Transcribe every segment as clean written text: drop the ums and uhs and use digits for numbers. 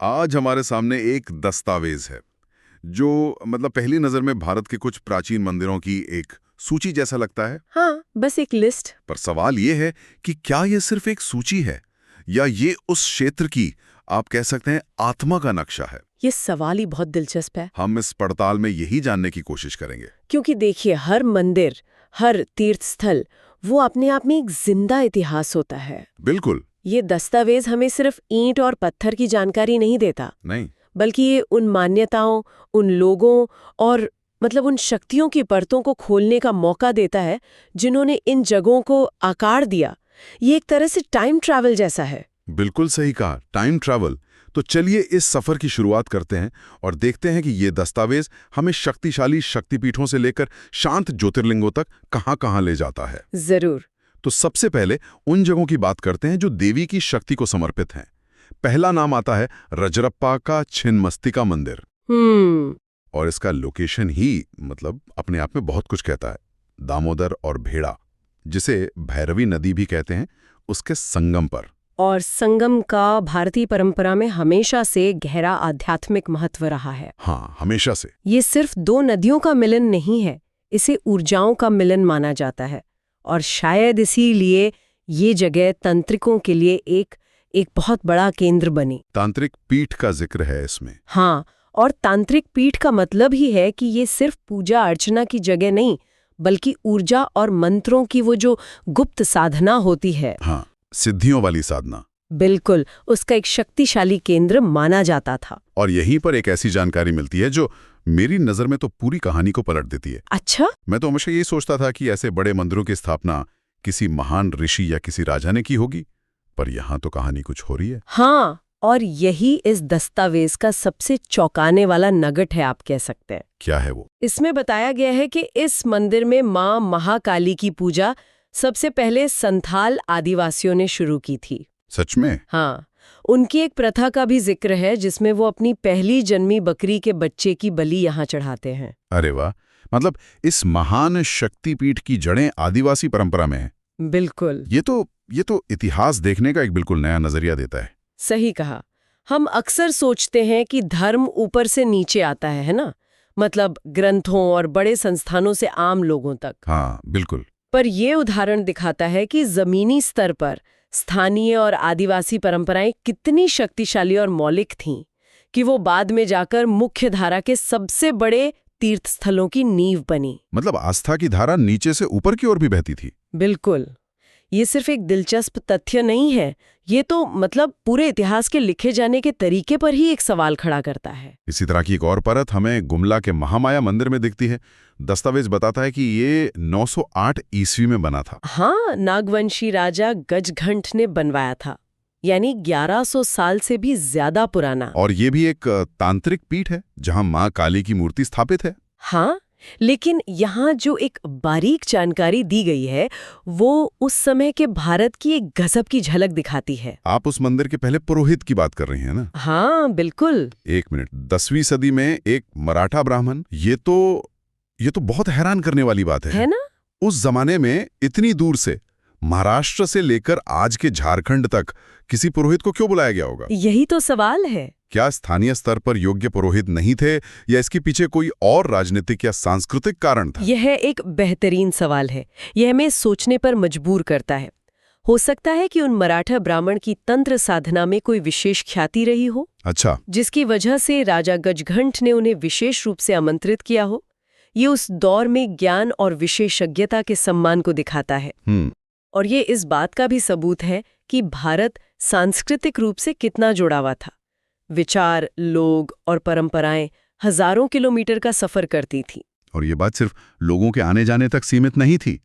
आज हमारे सामने एक दस्तावेज है जो पहली नजर में भारत के कुछ प्राचीन मंदिरों की एक सूची जैसा लगता है। हाँ, बस एक लिस्ट। पर सवाल ये है कि क्या ये सिर्फ एक सूची है या ये उस क्षेत्र की, आप कह सकते हैं, आत्मा का नक्शा है। ये सवाल ही बहुत दिलचस्प है। हम इस पड़ताल में यही जानने की कोशिश करेंगे। क्योंकि देखिए, हर मंदिर, हर तीर्थ स्थल, वो अपने आप में एक जिंदा इतिहास होता है। बिल्कुल। ये दस्तावेज हमें सिर्फ ईंट और पत्थर की जानकारी नहीं देता, नहीं, बल्कि ये उन मान्यताओं, उन लोगों और उन शक्तियों की परतों को खोलने का मौका देता है जिन्होंने इन जगहों को आकार दिया। ये एक तरह से टाइम ट्रैवल जैसा है। बिल्कुल सही कहा, टाइम ट्रैवल। तो चलिए इस सफर की शुरुआत करते हैं और देखते हैं कि ये दस्तावेज हमें शक्तिशाली शक्तिपीठों से लेकर शांत ज्योतिर्लिंगों तक कहां-कहां ले जाता है। जरूर। तो सबसे पहले उन जगहों की बात करते हैं जो देवी की शक्ति को समर्पित हैं। पहला नाम आता है रजरप्पा का छिन्नमस्तिका मंदिर। और इसका लोकेशन ही अपने आप में बहुत कुछ कहता है। दामोदर और भेड़ा, जिसे भैरवी नदी भी कहते हैं, उसके संगम पर। और संगम का भारतीय परंपरा में हमेशा से गहरा आध्यात्मिक महत्व रहा है। हाँ, हमेशा से। ये सिर्फ दो नदियों का मिलन नहीं है, इसे ऊर्जाओं का मिलन माना जाता है। और शायद इसीलिए ये जगह तंत्रिकों के लिए एक बहुत बड़ा केंद्र बनी। तांत्रिक पीठ का जिक्र है इसमें। हाँ, और तांत्रिक पीठ का मतलब ही है कि ये सिर्फ पूजा अर्चना की जगह नहीं, बल्कि ऊर्जा और मंत्रों की वो जो गुप्त साधना होती है। हाँ, सिद्धियों वाली साधना। बिल्कुल, उसका एक शक्तिशाली केंद्र माना जाता था। और यहीं पर एक ऐसी जानकारी मिलती है जो मेरी नजर में तो पूरी कहानी को पलट देती है। अच्छा? मैं तो हमेशा यही सोचता था कि ऐसे बड़े मंदिरों की स्थापना किसी महान ऋषि या किसी राजा ने की होगी, पर यहाँ तो कहानी कुछ हो रही है। हाँ, और यही इस दस्तावेज का सबसे चौंकाने वाला नगट है, आप कह सकते हैं। क्या है वो? इसमें बताया गया है कि इस मंदिर में मां महाकाली की पूजा सबसे पहले संथाल आदिवासियों ने शुरू की थी। सच में? हाँ, उनकी एक प्रथा का भी जिक्र है जिसमें वो अपनी पहली जन्मी बकरी के बच्चे की बलि यहाँ चढ़ाते हैं। अरे वाह! इस महान शक्तिपीठ की जड़ें आदिवासी परंपरा में हैं। बिल्कुल। ये तो इतिहास देखने का एक बिल्कुल नया नजरिया देता है। सही कहा। हम अक्सर सोचते हैं कि धर्म ऊपर से नीचे आता है ना? ग्रंथों और बड़े संस्थानों से आम लोगों तक। हाँ, बिल्कुल। पर यह उदाहरण दिखाता है कि जमीनी स्तर पर स्थानीय और आदिवासी परंपराएं कितनी शक्तिशाली और मौलिक थीं कि वो बाद में जाकर मुख्य धारा के सबसे बड़े तीर्थ स्थलों की नींव बनी। आस्था की धारा नीचे से ऊपर की ओर भी बहती थी। बिल्कुल। ये सिर्फ एक दिलचस्प तथ्य नहीं है, ये तो पूरे इतिहास के लिखे जाने के तरीके पर ही एक सवाल खड़ा करता है। इसी तरह की एक और परत हमें गुमला के महामाया मंदिर में दिखती है। दस्तावेज बताता है कि ये 908 ईस्वी में बना था। हाँ, नागवंशी राजा गजघंट ने बनवाया था, यानी 1100 साल से भी ज्यादा पुराना। और ये भी एक तांत्रिक पीठ है जहां मां काली की मूर्ति स्थापित है। हाँ, लेकिन यहाँ जो एक बारीक जानकारी दी गई है वो उस समय के भारत की एक गजब की झलक दिखाती है। आप उस मंदिर के पहले पुरोहित की बात कर रही हैं ना? हाँ, बिल्कुल। एक मिनट, 10वीं सदी में एक मराठा ब्राह्मण, ये तो बहुत हैरान करने वाली बात है ना? उस जमाने में इतनी दूर से, महाराष्ट्र से लेकर आज के झारखंड तक, किसी पुरोहित को क्यों बुलाया गया होगा? यही तो सवाल है। क्या स्थानीय स्तर पर योग्य पुरोहित नहीं थे या इसके पीछे कोई और राजनीतिक या सांस्कृतिक कारण था? यह एक बेहतरीन सवाल है। यह हमें सोचने पर मजबूर करता है। हो सकता है कि उन मराठा ब्राह्मण की तंत्र साधना में कोई विशेष ख्याति रही हो। अच्छा। जिसकी वजह से राजा गजघंट ने उन्हें विशेष रूप से आमंत्रित किया हो। ये उस दौर में ज्ञान और विशेषज्ञता के सम्मान को दिखाता है। और ये इस बात का भी सबूत है कि भारत सांस्कृतिक रूप से कितना जुड़ा हुआ था। विचार, लोग और परंपराएं हजारों किलोमीटर का सफर करती थी। और ये बात सिर्फ लोगों के आने जाने तक सीमित नहीं थी।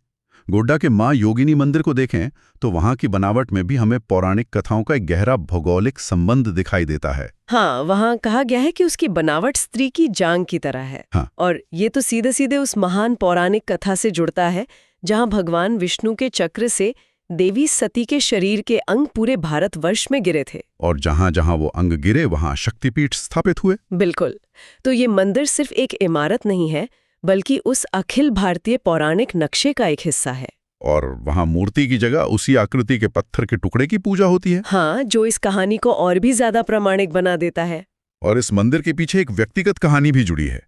गोड्डा के मां योगिनी मंदिर को देखें तो वहां की बनावट में भी हमें पौराणिक कथाओं का एक गहरा भौगोलिक संबंध दिखाई देता है। हाँ, वहां कहा गया है कि उसकी बनावट स्त्री की जांघ की तरह है। हाँ। और ये तो सीधे सीधे उस महान पौराणिक कथा से जुड़ता है जहां भगवान विष्णु के चक्र से देवी सती के शरीर के अंग पूरे भारतवर्ष में गिरे थे। और जहां जहां वो अंग गिरे वहां शक्तिपीठ स्थापित हुए। बिल्कुल। तो ये मंदिर सिर्फ एक इमारत नहीं है, बल्कि उस अखिल भारतीय पौराणिक नक्शे का एक हिस्सा है। और वहां मूर्ति की जगह उसी आकृति के पत्थर के टुकड़े की पूजा होती है। हाँ, जो इस कहानी को और भी ज्यादा प्रामाणिक बना देता है। और इस मंदिर के पीछे एक व्यक्तिगत कहानी भी जुड़ी है।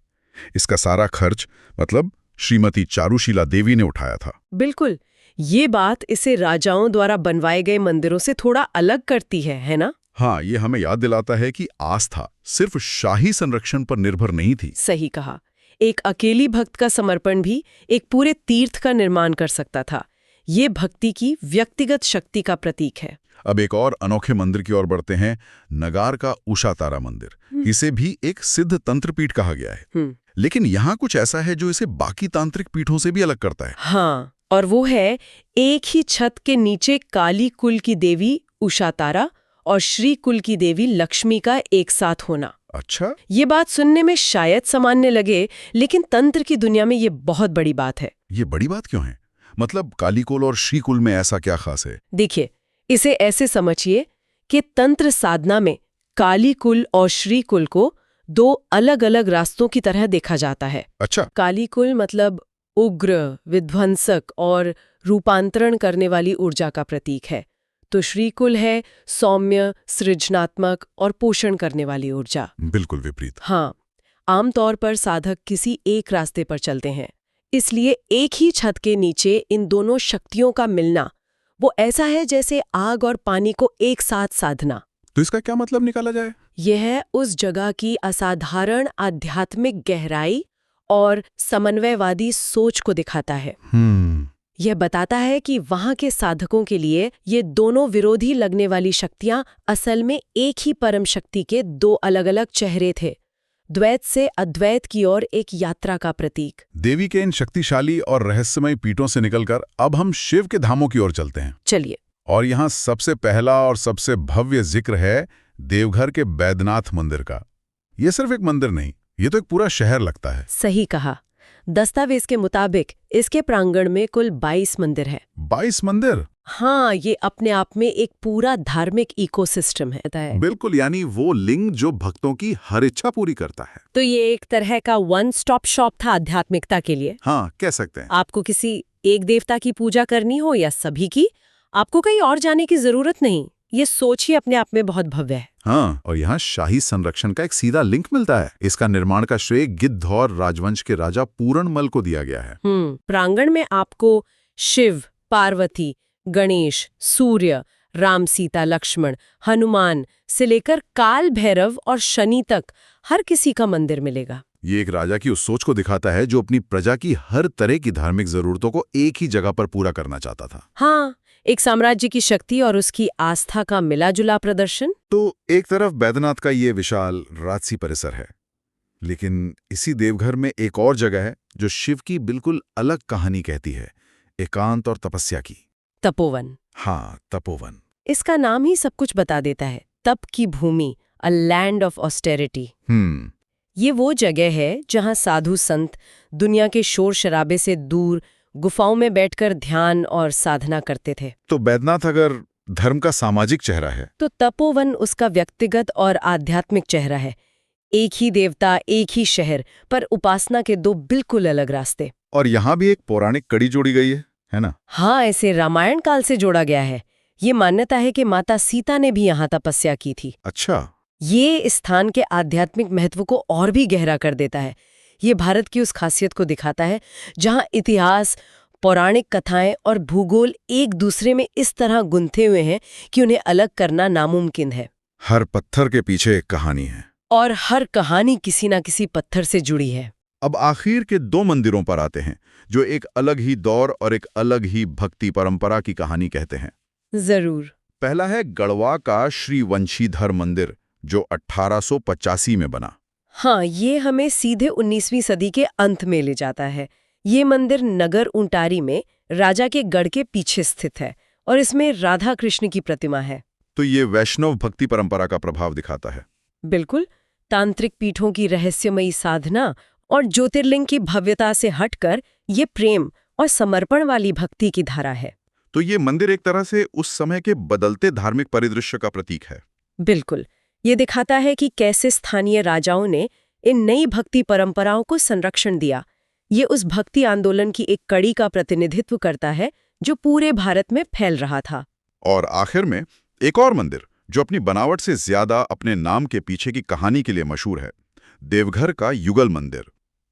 इसका सारा खर्च मतलब श्रीमती चारुशीला देवी ने उठाया था। बिल्कुल, ये बात इसे राजाओं द्वारा बनवाए गए मंदिरों से थोड़ा अलग करती है ना? हाँ, ये हमें याद दिलाता है कि आस्था सिर्फ शाही संरक्षण पर निर्भर नहीं थी। सही कहा। एक अकेली भक्त का समर्पण भी एक पूरे तीर्थ का निर्माण कर सकता था। ये भक्ति की व्यक्तिगत शक्ति का प्रतीक है। अब एक और अनोखे मंदिर की ओर बढ़ते हैं, नगार का उषा तारा मंदिर। इसे भी एक सिद्ध तंत्र पीठ कहा गया है, लेकिन यहाँ कुछ ऐसा है जो इसे बाकी तांत्रिक पीठों से भी अलग करता है। हाँ, और वो है एक ही छत के नीचे काली कुल की देवी उषा तारा और श्री कुल की देवी लक्ष्मी का एक साथ होना। अच्छा, ये बात सुनने में शायद सामान्य लगे, लेकिन तंत्र की दुनिया में ये बहुत बड़ी बात है। ये बड़ी बात क्यों है? मतलब कालीकुल और श्रीकुल में ऐसा क्या खास है? देखिए, इसे ऐसे समझिए कि तंत्र साधना में कालीकुल और श्रीकुल को दो अलग-अलग रास्तों की तरह देखा जाता है। अच्छा। कालीकुल मतलब उग्र, विध्वंसक और रूपांतरण करने वाली ऊर्जा का प्रतीक है, तो श्रीकुल है सौम्य, सृजनात्मक और पोषण करने वाली ऊर्जा। बिल्कुल विपरीत। हाँ, आमतौर पर साधक किसी एक रास्ते पर चलते हैं, इसलिए एक ही छत के नीचे इन दोनों शक्तियों का मिलना वो ऐसा है जैसे आग और पानी को एक साथ साधना। तो इसका क्या मतलब निकाला जाए? यह उस जगह की असाधारण आध्यात्मिक गहराई और समन्वयवादी सोच को दिखाता है। यह बताता है कि वहां के साधकों के लिए ये दोनों विरोधी लगने वाली शक्तियां असल में एक ही परम शक्ति के दो अलग-अलग चेहरे थे, द्वैत से अद्वैत की ओर एक यात्रा का प्रतीक। देवी के इन शक्तिशाली और रहस्यमय पीठों से निकलकर अब हम शिव के धामों की ओर चलते हैं। चलिए। और यहाँ सबसे पहला और सबसे भव्य जिक्र है देवघर के बैद्यनाथ मंदिर का। ये सिर्फ एक मंदिर नहीं, ये तो एक पूरा शहर लगता है। सही कहा। दस्तावेज के मुताबिक इसके प्रांगण में कुल 22 मंदिर है। 22 मंदिर? हाँ, ये अपने आप में एक पूरा धार्मिक इकोसिस्टम है। बिल्कुल, यानी वो लिंग जो भक्तों की हर इच्छा पूरी करता है। तो ये एक तरह का वन स्टॉप शॉप था आध्यात्मिकता के लिए। हाँ, कह सकते हैं। आपको किसी एक देवता की पूजा करनी हो या सभी की, आपको कहीं और जाने की जरूरत नहीं। ये सोच ही अपने आप में बहुत भव्य है। हाँ, और यहाँ शाही संरक्षण का एक सीधा लिंक मिलता है। इसका निर्माण का श्रेय गिद्धौर राजवंश के राजा पूरणमल को दिया गया है। प्रांगण में आपको शिव, पार्वती, गणेश, सूर्य, राम, सीता, लक्ष्मण, हनुमान से लेकर काल भैरव और शनि तक हर किसी का मंदिर मिलेगा। ये एक राजा की उस सोच को दिखाता है जो अपनी प्रजा की हर तरह की धार्मिक जरूरतों को एक ही जगह पर पूरा करना चाहता था। हाँ, एक साम्राज्य की शक्ति और उसकी आस्था का मिला-जुला प्रदर्शन। तो एक तरफ बैद्यनाथ का ये विशाल राजसी परिसर है, लेकिन इसी देवघर में एक और जगह है जो शिव की बिल्कुल अलग कहानी कहती है, एकांत और तपस्या की। तपोवन। हाँ, तपोवन। इसका नाम ही सब कुछ बता देता है। तप की भूमि, अ लैंड ऑफ ऑस्टेरिटी। ये वो जगह है जहां साधु संत दुनिया के शोर शराबे से दूर गुफाओं में बैठकर ध्यान और साधना करते थे। तो बैद्यनाथ अगर धर्म का सामाजिक चेहरा है, तो तपोवन उसका व्यक्तिगत और आध्यात्मिक चेहरा है। एक ही देवता, एक ही शहर, पर उपासना के दो बिल्कुल अलग रास्ते। और यहाँ भी एक पौराणिक कड़ी जोड़ी गई है ना? हाँ, ऐसे रामायण काल से जोड़ा गया है। ये मान्यता है कि माता सीता ने भी यहाँ तपस्या की थी। अच्छा। ये इस स्थान के आध्यात्मिक महत्व को और भी गहरा कर देता है। ये भारत की उस खासियत को दिखाता है जहाँ इतिहास, पौराणिक कथाएं और भूगोल एक दूसरे में इस तरह गुंथे हुए हैं कि उन्हें अलग करना नामुमकिन है। हर पत्थर के पीछे एक कहानी है, और हर कहानी किसी न किसी पत्थर से जुड़ी है। अब आखिर के दो मंदिरों पर आते हैं जो एक अलग ही दौर और एक अलग ही भक्ति परंपरा की कहानी कहते हैं। जरूर। पहला है गढ़वा का श्री वंशीधर मंदिर जो 1885 में बना। हाँ, ये हमें सीधे 19वीं सदी के अंत में ले जाता है। ये मंदिर नगर उंटारी में राजा के गढ़ के पीछे स्थित है और इसमें राधा कृष्ण की प्रतिमा है। तो ये वैष्णव भक्ति परंपरा का प्रभाव दिखाता है। बिल्कुल। तांत्रिक पीठों की रहस्यमयी साधना और ज्योतिर्लिंग की भव्यता से हटकर ये प्रेम और समर्पण वाली भक्ति की धारा है। तो ये मंदिर एक तरह से उस समय के बदलते धार्मिक परिदृश्य का प्रतीक है। बिल्कुल। ये दिखाता है कि कैसे स्थानीय राजाओं ने इन नई भक्ति परंपराओं को संरक्षण दिया। ये उस भक्ति आंदोलन की एक कड़ी का प्रतिनिधित्व करता है जो पूरे भारत में फैल रहा था। और आखिर में एक और मंदिर जो अपनी बनावट से ज्यादा अपने नाम के पीछे की कहानी के लिए मशहूर है, देवघर का युगल मंदिर,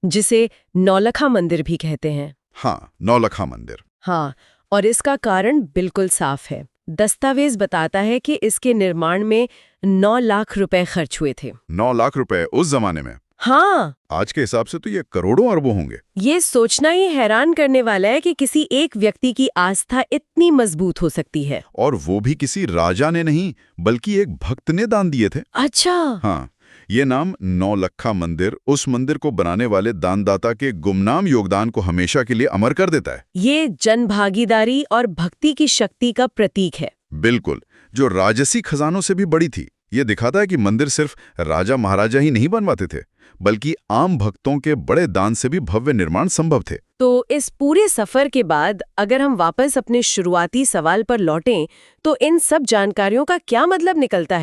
जिसे नौलखा मंदिर भी कहते हैं। हाँ, नौलखा मंदिर। हाँ, और इसका कारण बिल्कुल साफ है। दस्तावेज बताता है कि इसके निर्माण में 9 लाख रुपए खर्च हुए थे। 9 लाख रुपए उस जमाने में? हाँ, आज के हिसाब से तो ये करोड़ों अरबों होंगे। ये सोचना ही हैरान करने वाला है कि किसी एक व्यक्ति की आस्था इतनी मजबूत हो सकती है। और वो भी किसी राजा ने नहीं, बल्कि एक भक्त ने दान दिए थे। अच्छा। हाँ, ये नाम नौलखा मंदिर उस मंदिर को बनाने वाले दानदाता के गुमनाम योगदान को हमेशा के लिए अमर कर देता है। ये जनभागीदारी और भक्ति की शक्ति का प्रतीक है। बिल्कुल, जो राजसी खजानों से भी बड़ी थी। ये दिखाता है कि मंदिर सिर्फ राजा महाराजा ही नहीं बनवाते थे, बल्कि आम भक्तों के बड़े दान से भी भव्य निर्माण संभव थे। तो इस पूरे सफर के बाद अगर हम वापस अपने शुरुआती सवाल पर लौटें, तो इन सब जानकारियों का क्या मतलब निकलता है?